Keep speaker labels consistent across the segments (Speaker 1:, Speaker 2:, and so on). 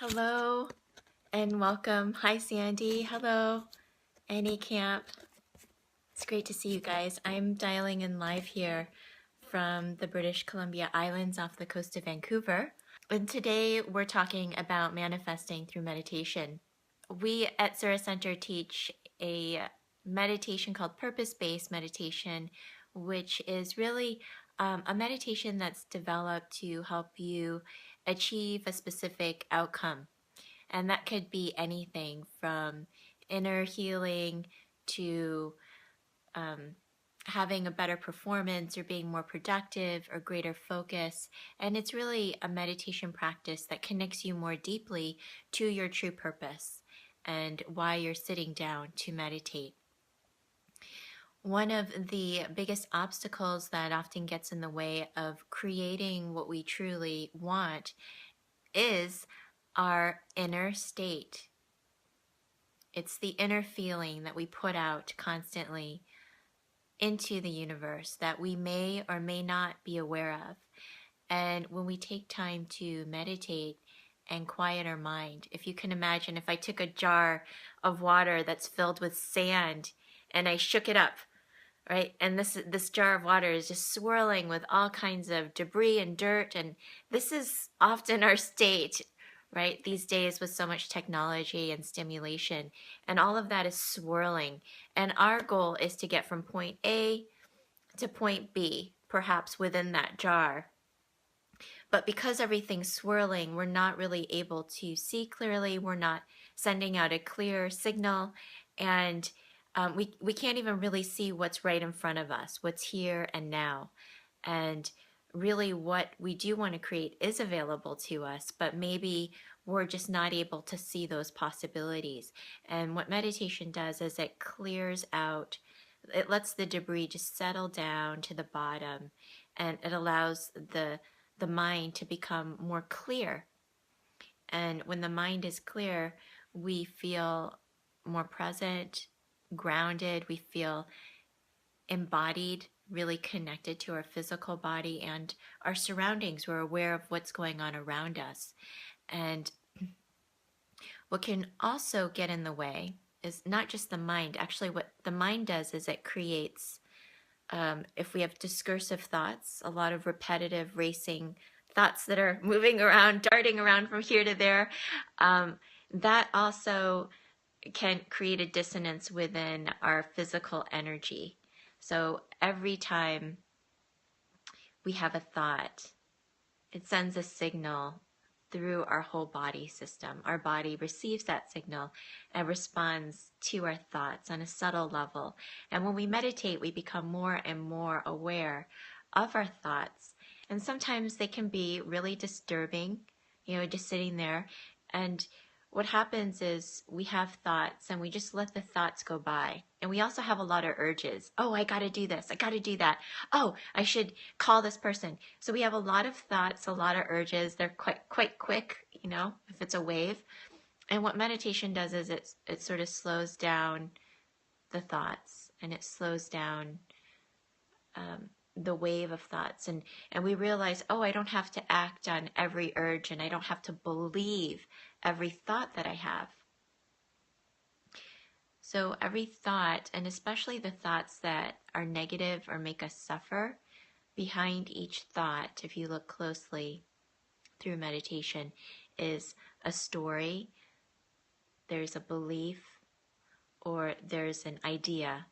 Speaker 1: Hello and welcome. Hi, Sandy. Hello, Any Camp. It's great to see you guys. I'm dialing in live here from the British Columbia Islands off the coast of Vancouver. And today we're talking about manifesting through meditation. We at Sura Center teach a meditation called purpose-based meditation, which is really a meditation that's developed to help you achieve a specific outcome. And that could be anything from inner healing to having a better performance or being more productive or greater focus. And it's really a meditation practice that connects you more deeply to your true purpose and why you're sitting down to meditate. One of the biggest obstacles that often gets in the way of creating what we truly want is our inner state. It's the inner feeling that we put out constantly into the universe that we may or may not be aware of. And when we take time to meditate and quiet our mind, if you can imagine, if I took a jar of water that's filled with sand and I shook it up, right? And this jar of water is just swirling with all kinds of debris and dirt, and this is often our state, right? These days with so much technology and stimulation, and all of that is swirling. And our goal is to get from point A to point B, perhaps within that jar. But because everything's swirling, we're not really able to see clearly. We're not sending out a clear signal, and we can't even really see what's right in front of us, what's here and now. And really what we do want to create is available to us, but maybe we're just not able to see those possibilities. And what meditation does is it clears out, it lets the debris just settle down to the bottom, and it allows the mind to become more clear. And when the mind is clear, we feel more present, grounded, we feel embodied, really connected to our physical body and our surroundings. We're aware of what's going on around us. And what can also get in the way is not just the mind. Actually, what the mind does is it creates, if we have discursive thoughts, a lot of repetitive racing thoughts that are moving around, darting around from here to there, that also can create a dissonance within our physical energy. So every time we have a thought, it sends a signal through our whole body system. Our body receives that signal and responds to our thoughts on a subtle level. And when we meditate, we become more and more aware of our thoughts. And sometimes they can be really disturbing, just sitting there. And what happens is we have thoughts and we just let the thoughts go by. And we also have a lot of urges. Oh, I got to do this. I got to do that. Oh, I should call this person. So we have a lot of thoughts, a lot of urges. They're quite quick, if it's a wave. And what meditation does is it sort of slows down the thoughts, and it slows down the wave of thoughts. And we realize, oh, I don't have to act on every urge, and I don't have to believe every thought that I have. So every thought, and especially the thoughts that are negative or make us suffer, behind each thought, if you look closely through meditation, is a story, there's a belief, or there's an idea,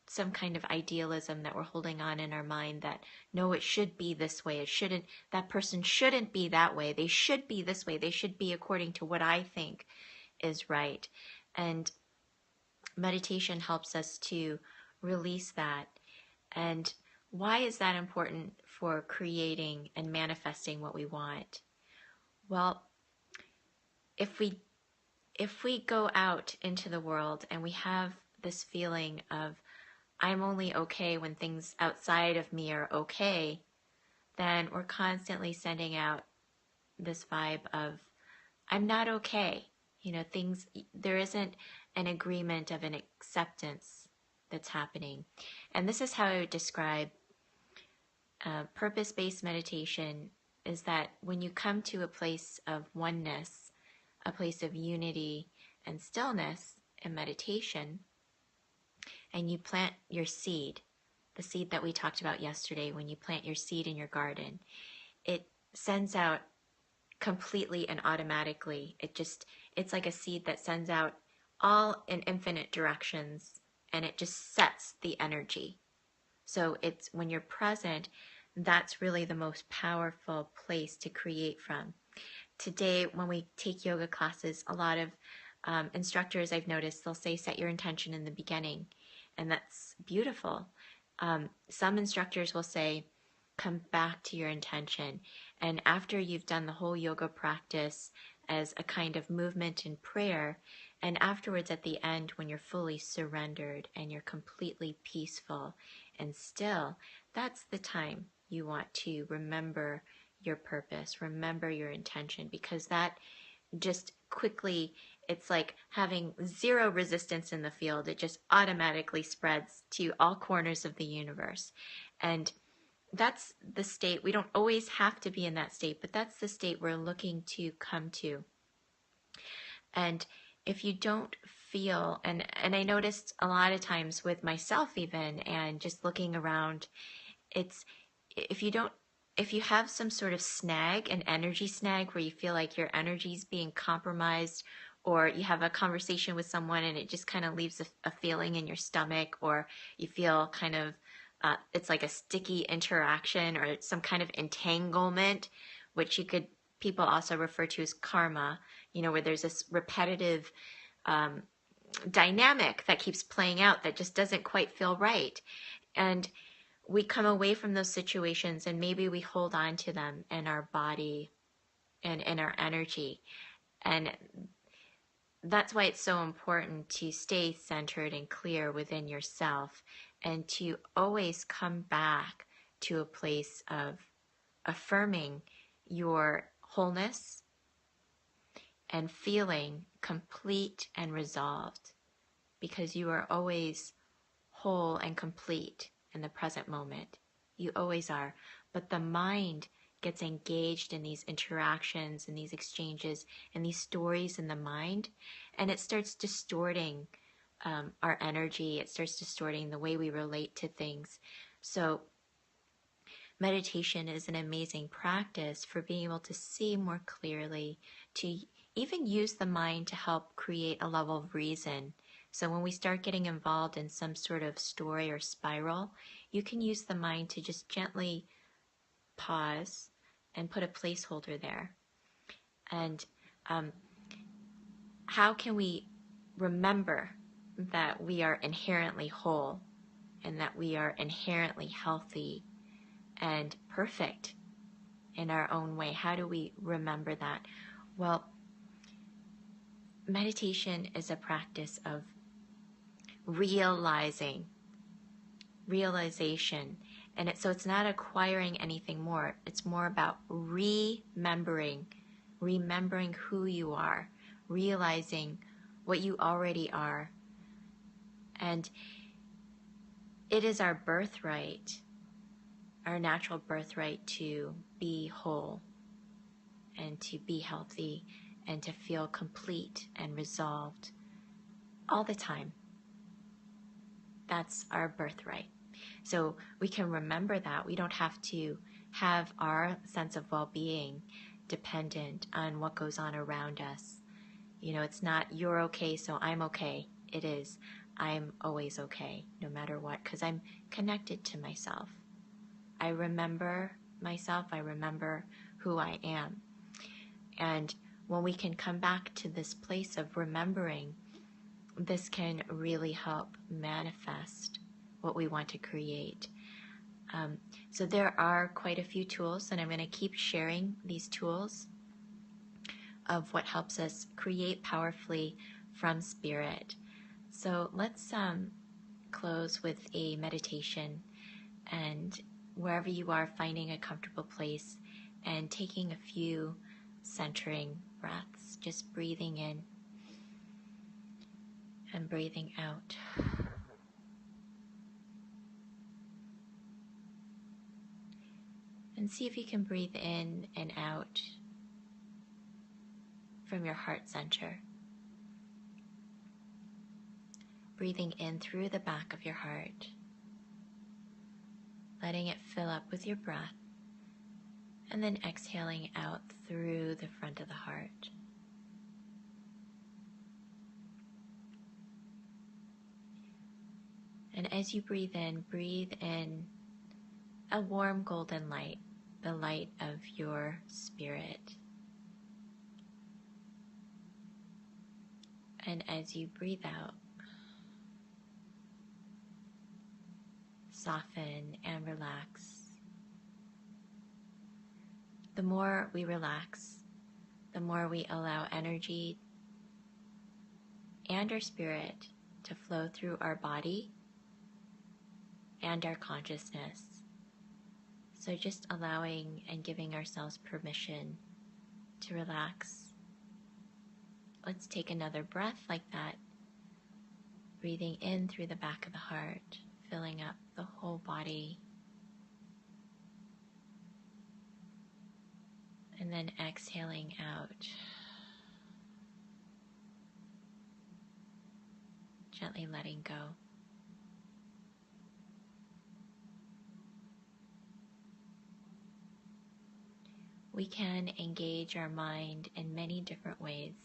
Speaker 1: some kind of idealism that we're holding on in our mind that, no, it should be this way. It shouldn't, that person shouldn't be that way. They should be this way. They should be according to what I think is right. And meditation helps us to release that. And why is that important for creating and manifesting what we want? Well, if we go out into the world and we have this feeling of, I'm only okay when things outside of me are okay, then we're constantly sending out this vibe of, I'm not okay. There isn't an agreement of an acceptance that's happening. And this is how I would describe purpose-based meditation, is that when you come to a place of oneness a place of unity and stillness and meditation, and you plant your seed, the seed that we talked about yesterday, when you plant your seed in your garden, it sends out completely and automatically. It's like a seed that sends out all in infinite directions, and it just sets the energy. So it's when you're present, that's really the most powerful place to create from. Today, when we take yoga classes, a lot of instructors I've noticed, they'll say, set your intention in the beginning. And that's beautiful. Some instructors will say, come back to your intention. And after you've done the whole yoga practice as a kind of movement and prayer, and afterwards at the end, when you're fully surrendered and you're completely peaceful and still, that's the time you want to remember your purpose, remember your intention, because that just quickly, it's like having zero resistance in the field. It just automatically spreads to all corners of the universe. And that's the state. We don't always have to be in that state, but that's the state we're looking to come to. And if you don't feel, and I noticed a lot of times with myself even, and just looking around, it's, if you have some sort of snag, an energy snag, where you feel like your energy is being compromised, or you have a conversation with someone and it just kind of leaves a feeling in your stomach, or you feel kind of, it's like a sticky interaction or some kind of entanglement, which people also refer to as karma, where there's this repetitive dynamic that keeps playing out that just doesn't quite feel right. And we come away from those situations and maybe we hold on to them in our body and in our energy. And that's why it's so important to stay centered and clear within yourself, and to always come back to a place of affirming your wholeness and feeling complete and resolved, because you are always whole and complete in the present moment. You always are. But the mind gets engaged in these interactions and these exchanges and these stories in the mind, and it starts distorting our energy. It starts distorting the way we relate to things. So meditation is an amazing practice for being able to see more clearly, to even use the mind to help create a level of reason. So when we start getting involved in some sort of story or spiral, you can use the mind to just gently pause and put a placeholder there. And how can we remember that we are inherently whole and that we are inherently healthy and perfect in our own way? How do we remember that? Well, meditation is a practice of realization. And so it's not acquiring anything more. It's more about remembering who you are, realizing what you already are. And it is our birthright, our natural birthright, to be whole and to be healthy and to feel complete and resolved all the time. That's our birthright. So we can remember that. We don't have to have our sense of well-being dependent on what goes on around us. It's not you're okay, so I'm okay. It is I'm always okay, no matter what, because I'm connected to myself. I remember myself. I remember who I am. And when we can come back to this place of remembering, this can really help manifest what we want to create. So there are quite a few tools, and I'm going to keep sharing these tools of what helps us create powerfully from spirit. So let's close with a meditation, and wherever you are, finding a comfortable place and taking a few centering breaths, just breathing in and breathing out. And see if you can breathe in and out from your heart center. Breathing in through the back of your heart, letting it fill up with your breath, and then exhaling out through the front of the heart. And as you breathe in a warm golden light, the light of your spirit. And as you breathe out, soften and relax. The more we relax, the more we allow energy and our spirit to flow through our body and our consciousness. So just allowing and giving ourselves permission to relax. Let's take another breath like that. Breathing in through the back of the heart, filling up the whole body. And then exhaling out. Gently letting go. We can engage our mind in many different ways,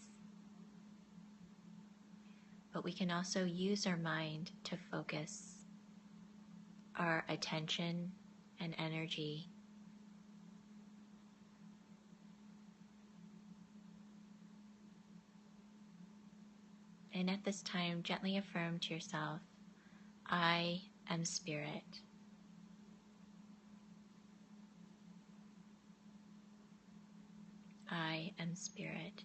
Speaker 1: but we can also use our mind to focus our attention and energy. And at this time, gently affirm to yourself, I am spirit. I am spirit.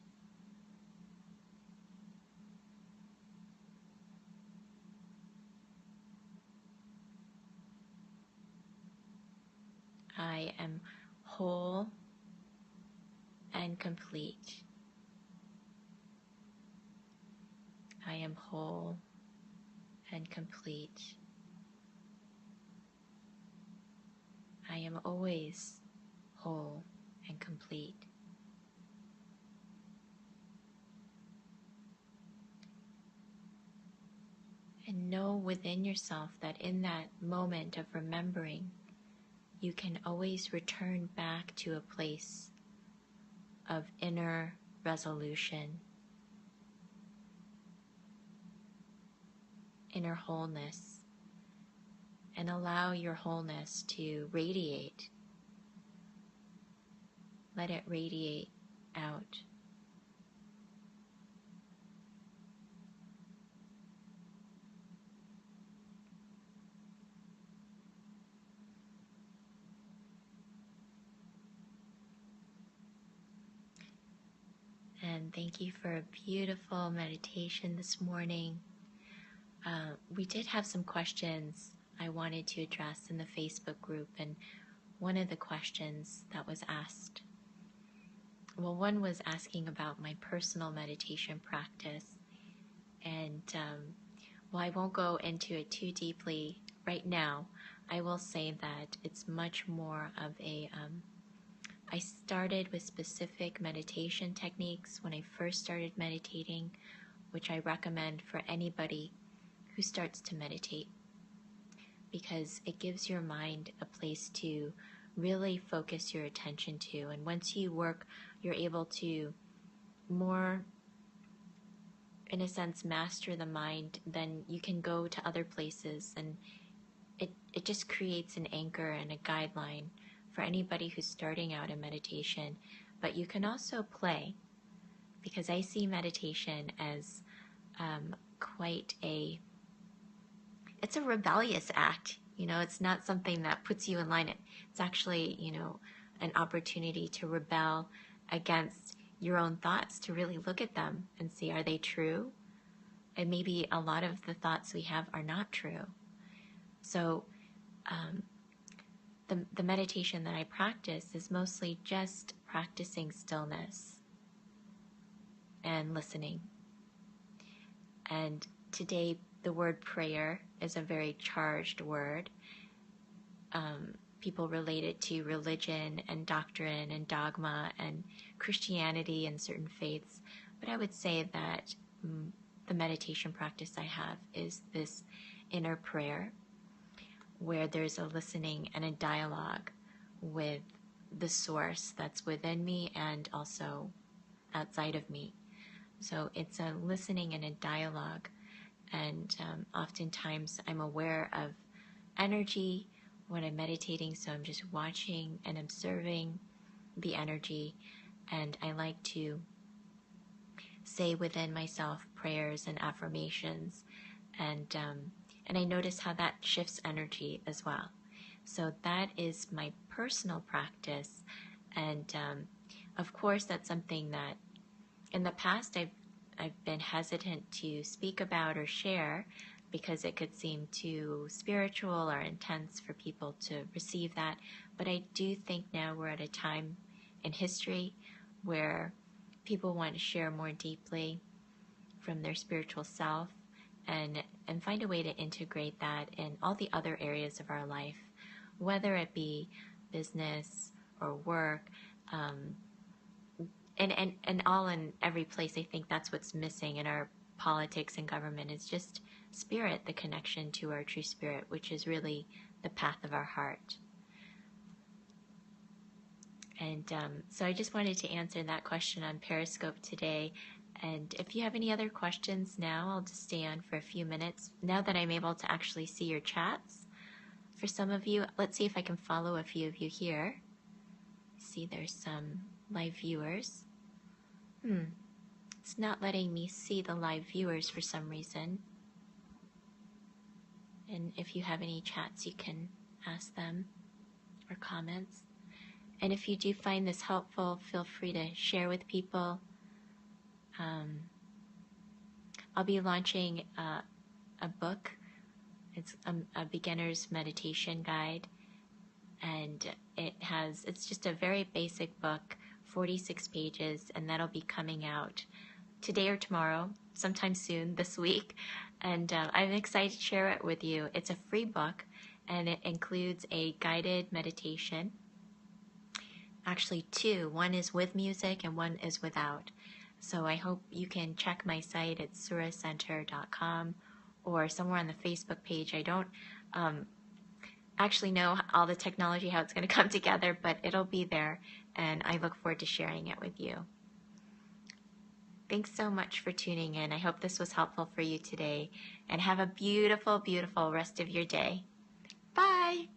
Speaker 1: I am whole and complete. I am whole and complete. I am always whole and complete. And know within yourself that in that moment of remembering, you can always return back to a place of inner resolution, inner wholeness, and allow your wholeness to radiate. Let it radiate out. And thank you for a beautiful meditation this morning. We did have some questions I wanted to address in the Facebook group, and one of the questions that was asked, one was asking about my personal meditation practice, and while I won't go into it too deeply right now, I will say that it's much more of a I started with specific meditation techniques when I first started meditating, which I recommend for anybody who starts to meditate, because it gives your mind a place to really focus your attention to. And once you work, you're able to more, in a sense, master the mind, then you can go to other places, and it just creates an anchor and a guideline for anybody who's starting out in meditation. But you can also play, because I see meditation as it's a rebellious act. It's not something that puts you in line. It's actually, an opportunity to rebel against your own thoughts, to really look at them and see, are they true? And maybe a lot of the thoughts we have are not true. So the meditation that I practice is mostly just practicing stillness and listening. And today, the word prayer is a very charged word. people relate it to religion and doctrine and dogma and Christianity and certain faiths. But I would say that the meditation practice I have is this inner prayer where there's a listening and a dialogue with the source that's within me and also outside of me. So it's a listening and a dialogue. And oftentimes I'm aware of energy when I'm meditating, so I'm just watching and observing the energy. And I like to say within myself prayers and affirmations, and I notice how that shifts energy as well. So that is my personal practice, and of course that's something that in the past I've been hesitant to speak about or share because it could seem too spiritual or intense for people to receive that. But I do think now we're at a time in history where people want to share more deeply from their spiritual self and find a way to integrate that in all the other areas of our life, whether it be business or work, and all in every place. I think that's what's missing in our politics and government is just spirit, the connection to our true spirit, which is really the path of our heart. And so I just wanted to answer that question on Periscope today. And if you have any other questions now, I'll just stay on for a few minutes. Now that I'm able to actually see your chats, for some of you, let's see if I can follow a few of you here. See, there's some live viewers. It's not letting me see the live viewers for some reason. And if you have any chats, you can ask them or comments. And if you do find this helpful, feel free to share with people. I'll be launching a book. It's a beginner's meditation guide. And it's just a very basic book, 46 pages, and that'll be coming out today or tomorrow, sometime soon this week. And I'm excited to share it with you. It's a free book, and it includes a guided meditation. Actually, two. One is with music and one is without. So I hope you can check my site at suracenter.com or somewhere on the Facebook page. I don't actually know all the technology, how it's going to come together, but it'll be there, and I look forward to sharing it with you. Thanks so much for tuning in. I hope this was helpful for you today, and have a beautiful, beautiful rest of your day. Bye!